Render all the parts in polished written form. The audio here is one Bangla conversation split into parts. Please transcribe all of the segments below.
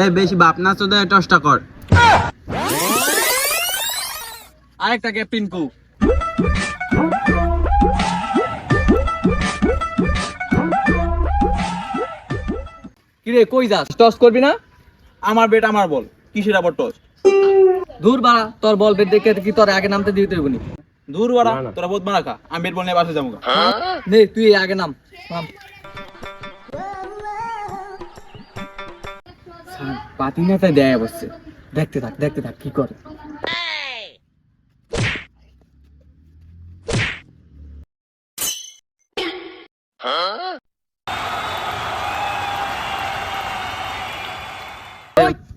এই বেশি বাপ না চোদে টসটা কর। আরেকটা কে পিনকু। কিরে কই যাস? টস করবি না? আমার বেট আমার বল, কিসের আবার টস? দূর বাড়া, তোর বল বেট দেখে কি তোর আগে নামতে দিতে হইব নি? দূর বাড়া, তোরা বহুত মারা খা, আমি বেট বল নিয়ে বাসে যাবো। নে তুই আগে নাম। পাতি নেতায় দেয় বসছে, দেখতে থাক কি করে।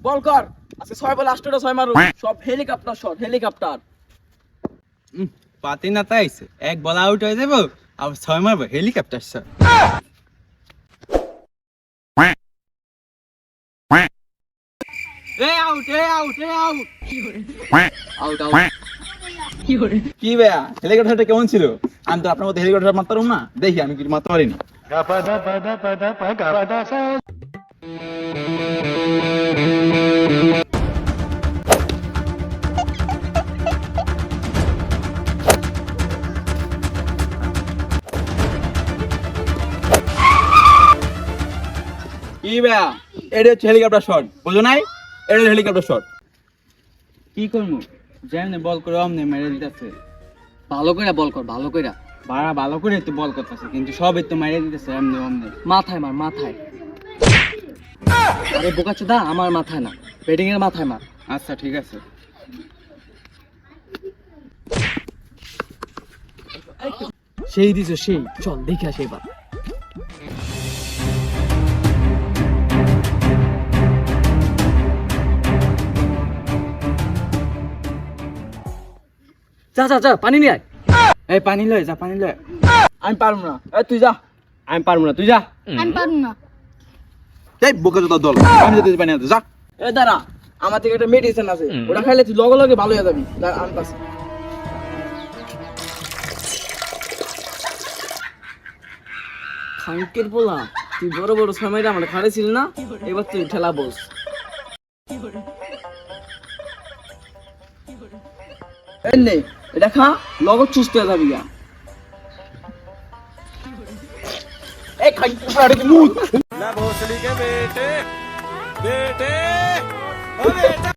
বল কর, আজকে 6 বল 8টা 6 মারু, সব হেলিকপ্টার শট, হেলিকপ্টার। পাতি না তাইছে এক বল আউট হয়ে যাবো, আর 6 মারবো হেলিকপ্টার শট। কি ভাইয়া, হেলিকপ্টারটা কেমন ছিল? আমি তো আপনার মতো হেলিকপ্টার মারতে পারবো না, দেখি আমি কিছু মারতে পারিনি। কি ভাইয়া, এটা হচ্ছে হেলিকপ্টার শট, বুঝো নাই? এটা হেলিকপ্টার শট। কি করবো যেমনি বল করে অমনি মেরে দিতেছে। ভালো কইরা বল কর, ভালো কইরা। বাড়া ভালো করে তো বল করতেছে, কিন্তু সবই তো মেরে দিতেছে এমনি অমনি। মাথায় মার, মাথায়। আরে বোকাচোদা, আমার মাথায় না, ব্যাটিং এর মাথায় মার। আচ্ছা ঠিক আছে। সেই দিছো সেই, চল দেখে আসি এবার। যা পানি নিয়ে আয়। এই পানি লয় যা, পানি লয়। আমি পারবো না, এই তুই যা। আমি পারবো না, তুই যা। আমি পারবো না। এই বোকা তোর দল, আমি যেতে পারি না, যা। এ দাঁড়া, আমার থেকে একটা মেডিসিন আছে, ওটা খাইলে তুই লগে লগে ভালো হয়ে যাবি। দাঁড়া, আনতাছি। খাঙ্কের বলা, তুই বড় বড় সময়টা আমার খাড়ে ছিল না, এবার তুই ঠেলা বস। এই নে, এটা খা, লগত চুষতে হয়ে যাবি গা। এই খাই পুরাটা কি মুখ।